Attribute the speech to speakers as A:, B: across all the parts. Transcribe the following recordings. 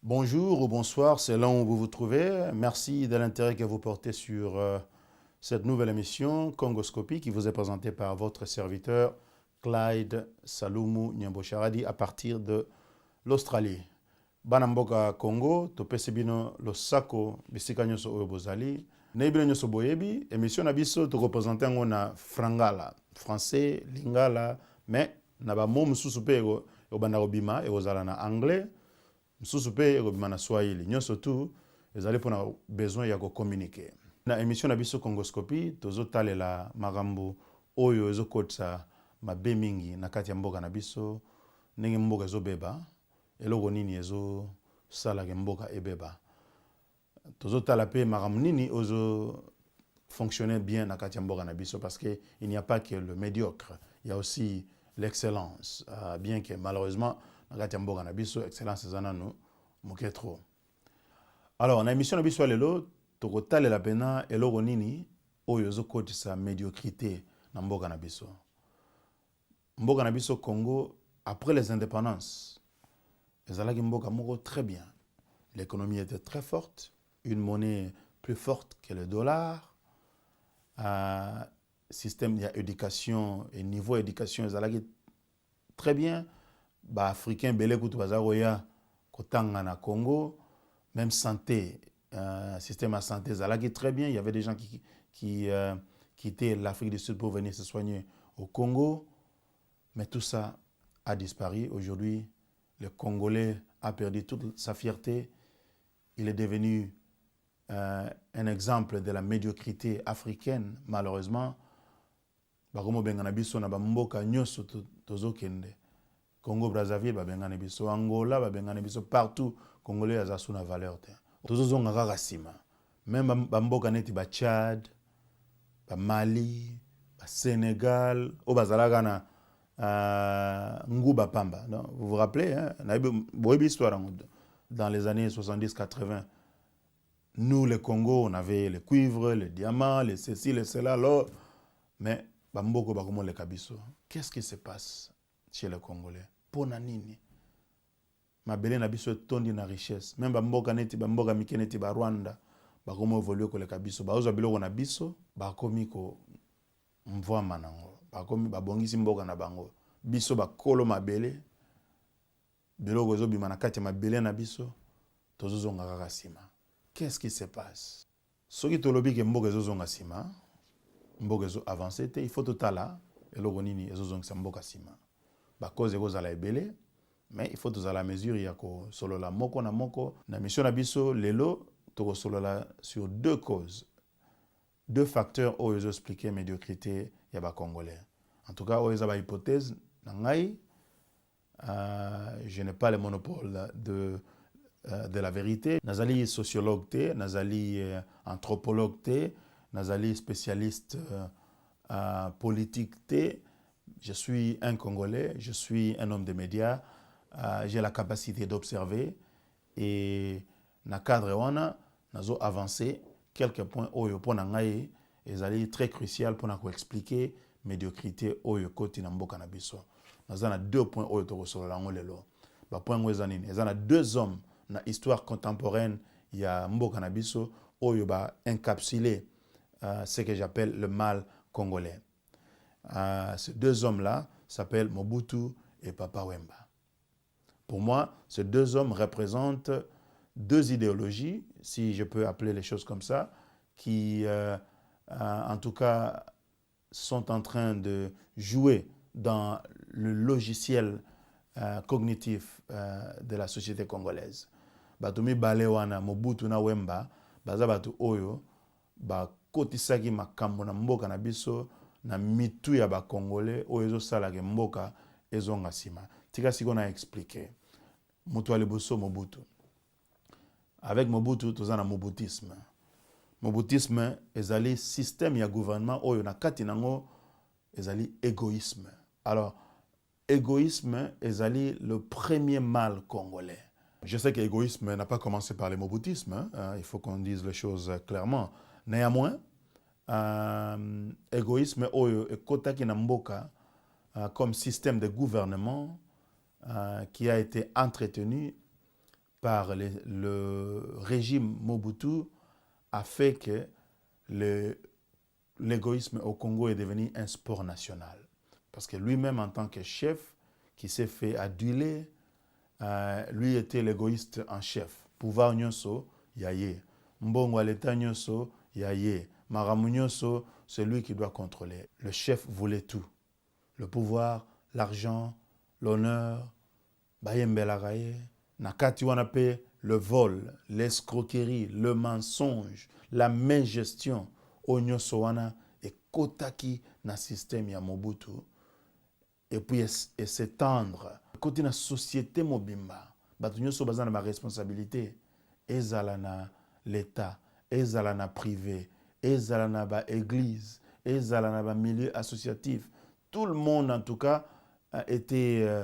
A: Bonjour ou bonsoir, c'est là où vous vous trouvez. Merci de l'intérêt que vous portez sur cette nouvelle émission Congoscopie qui vous est présentée par votre serviteur Clyde Salumu Nyambosharadi à partir de l'Australie. Banamboka Congo, topesi bino losako bisika nyonso oyo bozali. Nayebi nyonso boyebi, émission na biso to représenter ngo na frangala, français, lingala, mais na ba mot mususu pe obanda kobima ekozala na anglais. Msusu pe ekobima na swahili nyonso tu ezali mpona besoin ya communiquer. Na émission na biso Congoscopie tozotalela makambo oyo ezokotisa mabe mingi na kati ya mboka na biso, ndenge mboka ezobeba, eloko nini ezosalaka mboka ebeba. Tozotala pe makambo nini ozo fonctionner bien na kati ya mboka na biso, parce que il n'y a pas que le médiocre, il y a aussi l'excellence, bien que malheureusement nakati ya mboka na biso excellence ezana no moke trop. Alors na émission na biso lelo tokotalela pena eloko nini oyo ezokotisa médiocrité na mboka na biso. Mboka na biso Congo après les indépendances ezalaki mboka moko très bien. L'économie était très forte, une monnaie plus forte que le dollar. Système d'éducation et niveau d'éducation ezalaki très bien. Ba africain belé kutu bazaroya kotanga na Congo, même santé, système de santé zalaki très bien. Il y avait des gens qui quittaient l'Afrique du Sud pour venir se soigner au Congo, mais tout ça a disparu. Aujourd'hui, le Congolais a perdu toute sa fierté. Il est devenu un exemple de la médiocrité africaine, malheureusement. Bakomo bengana biso na bamboka nyoso tozokende. Congo Brazzaville babengane biso, Angola babengane biso, partout Congolais azasu na valeur te. Tozozonga kaka sima. Même bamboka neti ba Tchad, ba Mali, ba Sénégal, o bazalaka na Nguba Pamba. Non? Vous vous rappelez, hein? Boyebi histoire dans les années 70-80. Nous, les Congo, on avait les cuivres, les diamants, les ceci, les cela, l'or. Mais bamboko bakomo le kabiso. Qu'est-ce qui se passe chez les Congolais? Pona nini mabele na biso tondi na richesse, même bamboka neti bamboka mike neti ba Rwanda bakomo évoluer ko le kabiso baoza biloko na biso bakomi ko mvwama nango, bakomi babongisi mboka na bango, biso bakolo mabele biloko ezobima na kati ya mabele na biso tozozonga kaka sima. Qu'est-ce qui se passe? Soki tolobi ke mboka ezozonga sima, mboka ezo avancer te, il faut totala eloko nini ezozongisa mboka sima. Cause ekozala ebele, mais il faut tozala la mesure ya ko solola moko na moko. Na mission na biso lelo toko solola sur deux causes, deux facteurs oyo ezo expliquer médiocrité ya ba Congolais. En tout cas, oyo eza ba hypothèse na ngai. Je n'ai pas le monopole de la vérité. Nazali sociologue te, nazali anthropologue te, nazali spécialiste politique te. Je suis un Congolais, je suis un homme de médias, j'ai la capacité d'observer et na cadre wana nazo avancer quelques points oyo pona ngai ezali très crucial pour ko expliquer médiocrité oyo koti na mboka na biso. Nazana deux points oyo to solola ngolelo. Ba point ngweza nini? Ezana deux hommes na histoire contemporaine ya mboka na biso oyo ba encapsuler ce que j'appelle le mal congolais. Ces deux hommes-là s'appellent Mobutu et Papa Wemba. Pour moi, ces deux hommes représentent deux idéologies, si je peux appeler les choses comme ça, qui, en tout cas, sont en train de jouer dans le logiciel cognitif de la société congolaise. Batumi Balewana, Mobutu na Wemba, bazabatu oyo, kotisaki makambo na mboka na biso, na mitu ya ba Congolais oyo ezosalaka mboka ezonga sima. Tika siko na expliquer. Mutu aliboso Mobutu. Avec Mobutu tozana mobutisme. Mobutisme ezali système ya gouvernement oyo na kati nango ezali égoïsme. Alors égoïsme ezali le premier mal congolais. Je sais que l'égoïsme n'a pas commencé par le mobutisme, hein, il faut qu'on dise les choses clairement. Néanmoins, égoïsme oyo ekotaki na mboka comme système de gouvernement qui a été entretenu par le régime Mobutu a fait que l'égoïsme au Congo est devenu un sport national. Parce que lui-même, en tant que chef, qui s'est fait aduler, lui était l'égoïste en chef. Pouvoir nyonso, yaye. Mbongo à l'état nyonso, yaye. Maramu nyonso, c'est lui qui doit contrôler. Le chef voulait tout. Le pouvoir, l'argent, l'honneur, bayembelagaye, nakati wanape, le vol, l'escroquerie, le mensonge, la mégestion, onyoso wana et kotaki na système ya Mobutu. Et puis s'étendre. Côté na société mobimba, bato nyonso baza na ma responsabilité, ezala na l'État, ezala na privé, ezala na ba église, ezala na ba milieu associatif. Tout le monde en tout cas a été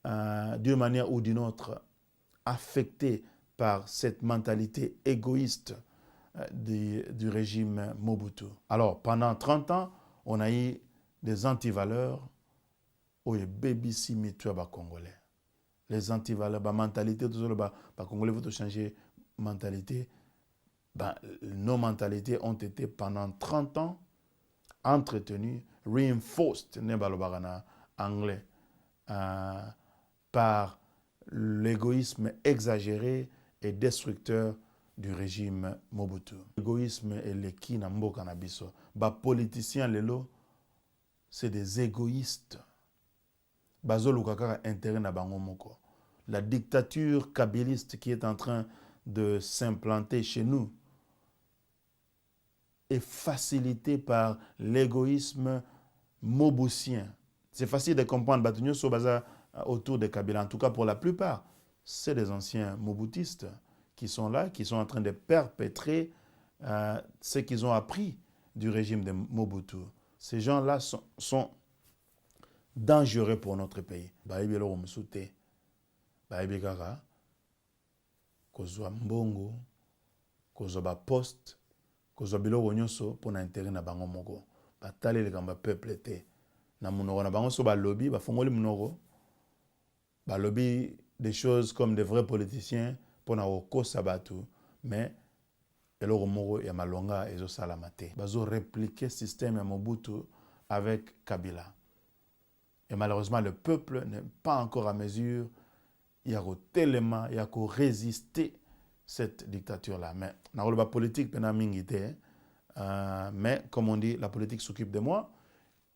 A: d'une manière ou d'une autre affecté par cette mentalité égoïste du régime Mobutu. Alors pendant 30 ans, on a eu des antivaleurs oyo bebisi mitu ya Congolais. Les antivaleurs, la mentalité, tout ça, les Congolais vont changer mentalité. Nos mentalités ont été pendant 30 ans entretenues, reinforced, en anglais, par l'égoïsme exagéré et destructeur du régime Mobutu. L'égoïsme est le qui na mboka na biso. Les politiciens, c'est des égoïstes. Intérêt na bango moko. La dictature kabyliste qui est en train de s'implanter chez nous est facilitée par l'égoïsme mobutien. C'est facile de comprendre. Batunyo so baza autour de Kabila. En tout cas, pour la plupart, c'est des anciens mobutistes qui sont là, qui sont en train de perpétrer ce qu'ils ont appris du régime de Mobutu. Ces gens-là sont dangereux pour notre pays. Baïbi lo msute. Baïbi kaka. Kozwa mbongo. Kozwa ba poste. Kozwa biloko nyonso pour na intérêt na bango moko. Batale le kamba peuple te. Na munoko na bango so ba lobby, ba fongoli munoko. Ba lobby des choses comme des vrais politiciens pour na oko sabatu. Mais eloko moko ya malonga ezo salamate. Bazo répliquer système ya Mobutu avec Kabila. Et malheureusement, le peuple n'est pas encore à mesure. Il y a tellement, il y a qu'à résister cette dictature-là. Mais dans la politique, mais comme on dit, la politique s'occupe de moi.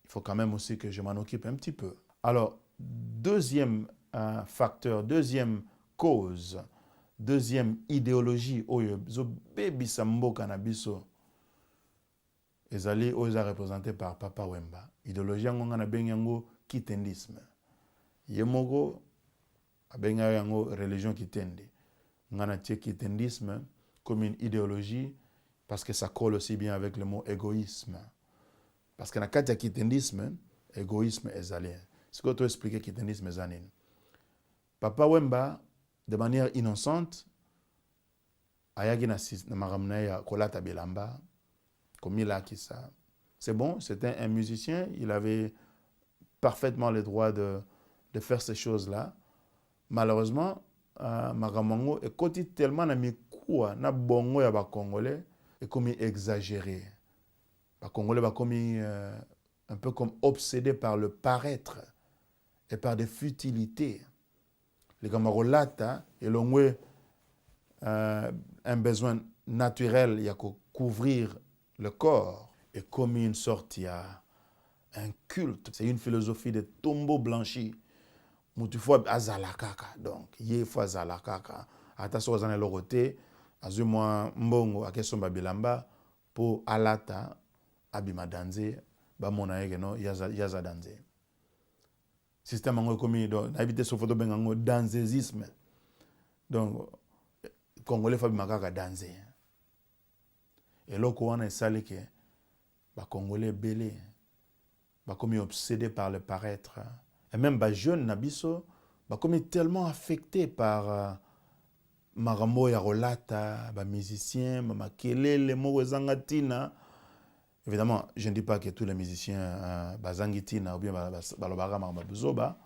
A: Il faut quand même aussi que je m'en occupe un petit peu. Alors, deuxième facteur, deuxième cause, deuxième idéologie, oyo baby sambo cannabis, ezali oyo représenté par Papa Wemba. Idéologie yango na benyango kitendisme. Yemoko abenga yango religion kitende. Ngana tie kitendisme comme une idéologie parce que ça colle aussi bien avec le mot égoïsme. Parce que na kati ya kitendisme, égoïsme ezalien. Ce que tu expliquer kitendisme ezanin. Papa Wemba de manière innocente ayaki na maramna ya kolata bilamba comme il a qui ça. C'est bon, c'était un musicien, il avait parfaitement le droit de faire ces choses-là. Malheureusement, Magamango est côté tellement na mikua na bongo ya ba Congolais et comme exagéré. Ba Congolais ba comme un peu comme obsédés par le paraître et par des futilités. Les Gamarolata et l'ongwe un besoin naturel il y a qu'à couvrir le corps et comme une sorte il y a un culte, c'est une philosophie de tombeau blanchi. Moutoufoua azalakaka, donc yé fois azalakaka. Attention aux années loroté, azumwa mbongo akesomba bilamba pour alata abima danze, ba mona yegeno yaza danze. Système ango komi donc habité sur photo bengango danzésisme. Donc Congolais fa bimakaka danze. Et loko wana esali ke ba Congolais belé. Comme obsédé par le paraître. Et même les jeunes nabiso, comme tellement affectés par Maramo ya Rolata, les musiciens, les mots zangatina. Évidemment, je ne dis pas que tous les musiciens bazangitina ou bien balobara mabuzoba,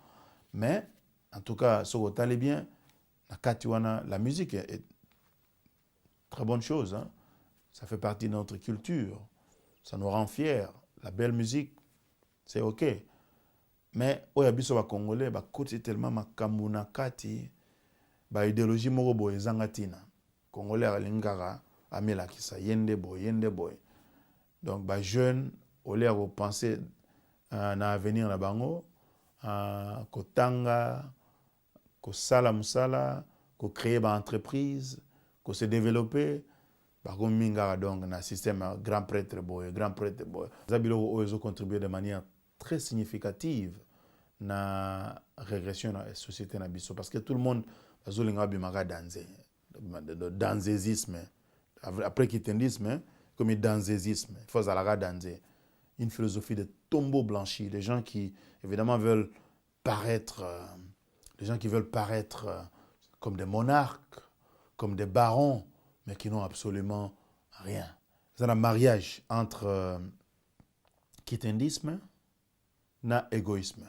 A: mais en tout cas, ce que vous bien, La musique est très bonne chose. Hein? Ça fait partie de notre culture. Ça nous rend fiers. La belle musique, c'est OK. Mais, oya biso ba Congolais, ba koti tellement makambu na kati, ba idéologie moko boye ezanga tina. Congolais alingara amela kisa yende boy. Donc ba jeune au lieu de penser na avenir na bango, kotanga, ko sala musala, ko créer ba entreprise, ko se développer, ba ko mingara donc na système grand prêtre boy. Zabilo oyo contribuer de manière très significative na régression de la société na biso parce que tout le monde azolinga bimaka danser danzésisme après kitendisme comme danzésisme il faut zalaka danser une philosophie de tombeau blanchi des gens qui évidemment veulent paraître comme des monarques comme des barons mais qui n'ont absolument rien. C'est un mariage entre kitendisme na égoïsme.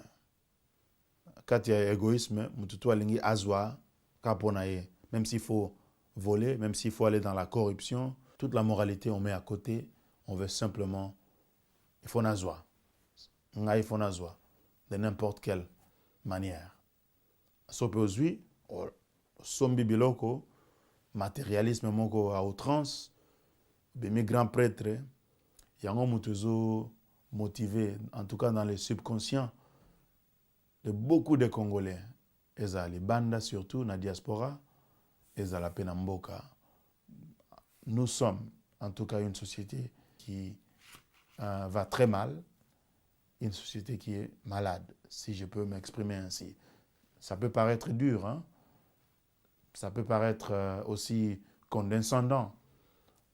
A: Quand il y a égoïsme, mututu alingi azwa kaponaye. Même s'il faut voler, même s'il faut aller dans la corruption, toute la moralité on met à côté. On veut simplement, il faut nazwa. Il faut nazwa. De n'importe quelle manière. Sope ozui, sombi biloko, matérialisme moko à outrance, bemi grand prêtre, yango mutuzo motivé, en tout cas dans le subconscient, de beaucoup de Congolais, ezali banda surtout na diaspora, ezala pe na mboka. Nous sommes en tout cas une société qui va très mal, une société qui est malade, si je peux m'exprimer ainsi. Ça peut paraître dur, hein? Ça peut paraître aussi condescendant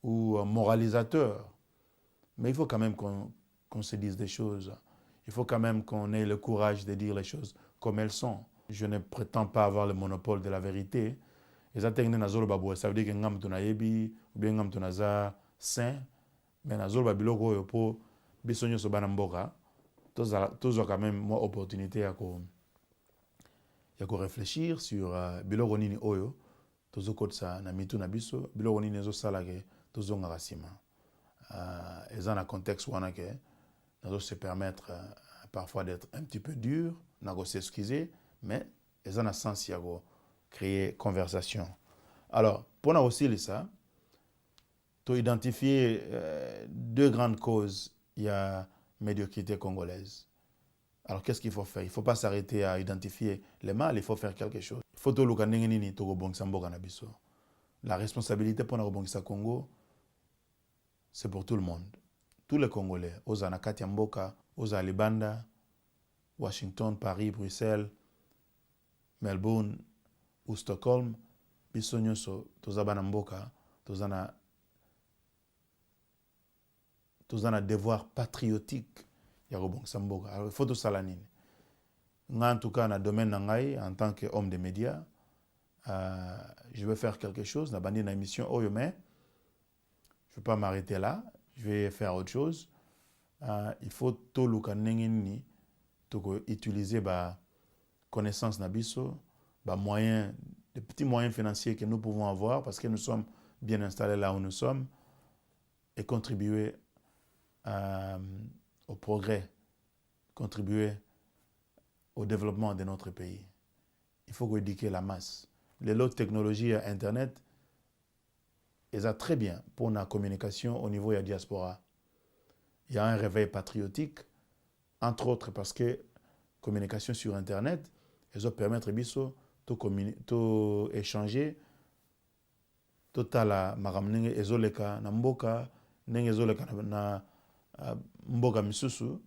A: ou moralisateur, mais il faut quand même qu'on se dise des choses. Il faut quand même qu'on ait le courage de dire les choses comme elles sont. Je ne prétends pas avoir le monopole de la vérité. Et ça veut dire que ngam tuna yebi ou bien ngam tuna za saint, mais nazolo babiloko yo po bisonyo so bana mboka. Toujours quand même moi opportunité à ko réfléchir sur biloko nini oyo tozo kotsa na mitu na biso biloko nini ezo sala ke tozo ngarasima. Et dans un contexte où on a que nous se permettre parfois d'être un petit peu dur, nous s'excuser, mais ils ont un sens de créer conversation. Alors, pour nous aussi, ça, tu identifier deux grandes causes, il y a médiocrité congolaise. Alors, qu'est-ce qu'il faut faire? Il ne faut pas s'arrêter à identifier les mal, il faut faire quelque chose. Il faut tout le La responsabilité pour nous Congo, c'est pour tout le monde. Tous les Congolais, aux Anakati Mboka, aux Alibanda, Washington, Paris, Bruxelles, Melbourne ou Stockholm, bisonyoso, tozabana Mboka, tozana devoir patriotique, yarobongsa Mboka. Alors, il faut tout ça l'anine. En tout cas, dans le domaine nangai, en tant qu'homme des médias, je vais faire quelque chose, dans une émission, je ne vais pas m'arrêter là. Je vais faire autre chose. Il faut tout le utiliser la connaissance nabiso, les petits moyens financiers que nous pouvons avoir parce que nous sommes bien installés là où nous sommes et contribuer au progrès, contribuer au développement de notre pays. Il faut éduquer la masse. Les autres technologies Internet, elles sont très bien pour la communication au niveau de la diaspora. Il y a un réveil patriotique, entre autres parce que la communication sur Internet, elles vont permettre de échanger, totala magamnenge ezoleka na mboka, nenge ezoleka na mboka misusu,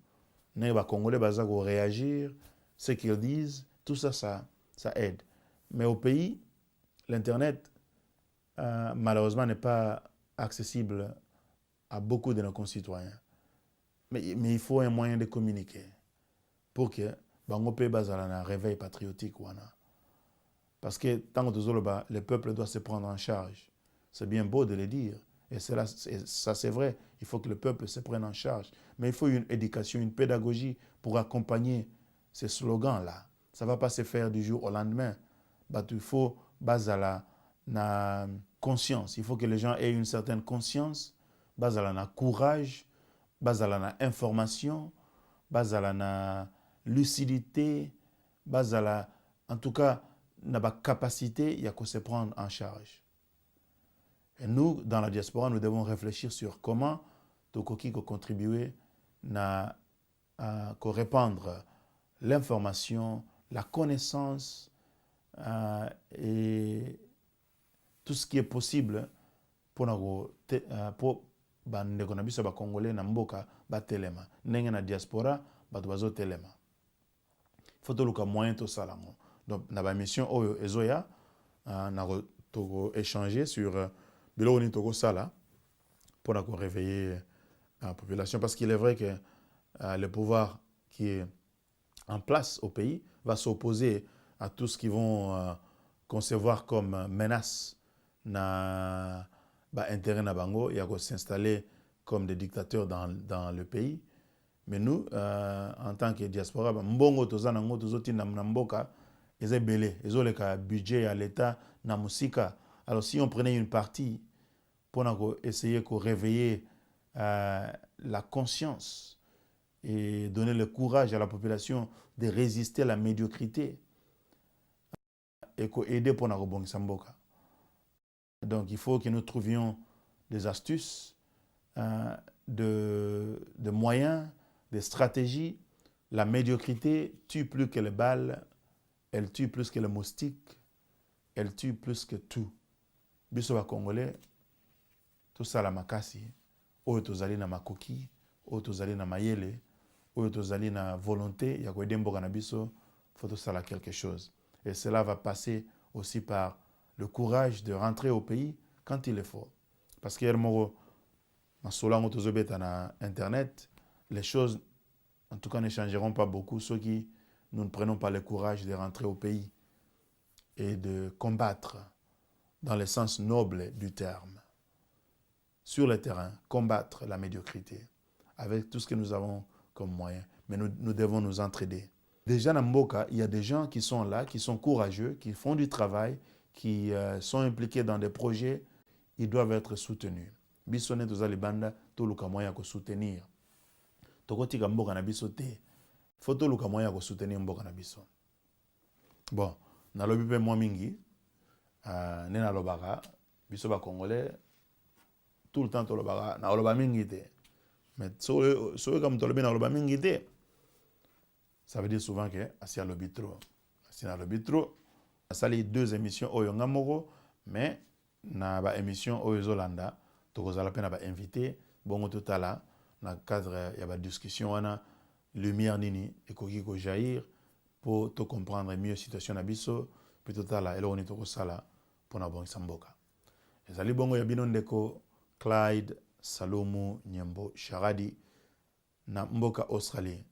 A: nenge ba Congolais baza ko réagir, ce qu'ils disent, tout ça, ça aide. Mais au pays, l'Internet, malheureusement, n'est pas accessible à beaucoup de nos concitoyens. Mais il faut un moyen de communiquer pour que Bangope Bazala un réveil patriotique. Parce que tant que le peuple doit se prendre en charge. C'est bien beau de le dire. Et ça, c'est vrai. Il faut que le peuple se prenne en charge. Mais il faut une éducation, une pédagogie pour accompagner ces slogans-là. Ça ne va pas se faire du jour au lendemain. Il faut bazala na conscience. Il faut que les gens aient une certaine conscience, bazala na courage, bazala na information, bazala na lucidité, bazala en tout cas na ba capacité il y a qu'à se prendre en charge. Et nous dans la diaspora nous devons réfléchir sur comment tokoki ko contribuer na ko répandre l'information, la connaissance et tout ce qui est possible pour bandeko na biso ba congolais na mboka ba telema ndenge na diaspora bato bazo telema faut toluka moyen to salango donc na ba mission oyo ezoya na to échanger sur biloko ni toko sala pour na ko réveiller la population parce qu'il est vrai que le pouvoir qui est en place au pays va s'opposer à tout ce qu'ils vont concevoir comme menace na intérêt na bango, il y a s'installer comme des dictateurs dans le pays. Mais nous, en tant que diaspora, mbongo tozana ngo tozoti na mboka, ezé belé, ezoleka budget à l'État na musika. Alors si on prenait une partie pour essayer de réveiller la conscience et donner le courage à la population de résister à la médiocrité et aider pour na mboka. Donc il faut que nous trouvions des astuces, de moyens, des stratégies. La médiocrité tue plus que les balles, elle tue plus que les moustiques, elle tue plus que tout. Biso ba Congolais, tout ça la makasi, oyo tozali na makoki, oyo tozali na mayele, oyo tozali na volonté, ya ko edemboka na biso, faut tout ça la quelque chose. Et cela va passer aussi par le courage de rentrer au pays quand il est faut. Parce que na Internet, les choses, en tout cas, ne changeront pas beaucoup. Ceux qui nous ne prenons pas le courage de rentrer au pays et de combattre dans le sens noble du terme, sur le terrain, combattre la médiocrité avec tout ce que nous avons comme moyen. Mais nous devons nous entraider. Déjà, dans Mboka, il y a des gens qui sont là, qui sont courageux, qui font du travail, qui sont impliqués dans des projets, ils doivent être soutenus. Bisone toza libanda toluka moya ko soutenir. Tokotika mboka na biso te. Faut toluka moya ko soutenir mboka na biso. Bon, na lobi pe mwa mingi ne na lobaka biso ba congolais tout le temps to lobaka na loba mingi te. Mais so comme to lobi na loba mingi te. Ça veut dire souvent que asi lobi trop. Asi na lobi trop. Sali 2 émissions oyo ngamoko mais na ba émission oyo zolanda tokozala pe na ba invité bongo totala na cadre ya ba discussion wana lumière nini ekoki ko jaillir pour te comprendre mieux situation na biso puis totala eloko ni tokosala pour na bongisa mboka ezali bongo ya bino ndeko Clyde Salomu Nyembo Sharadi na mboka Australie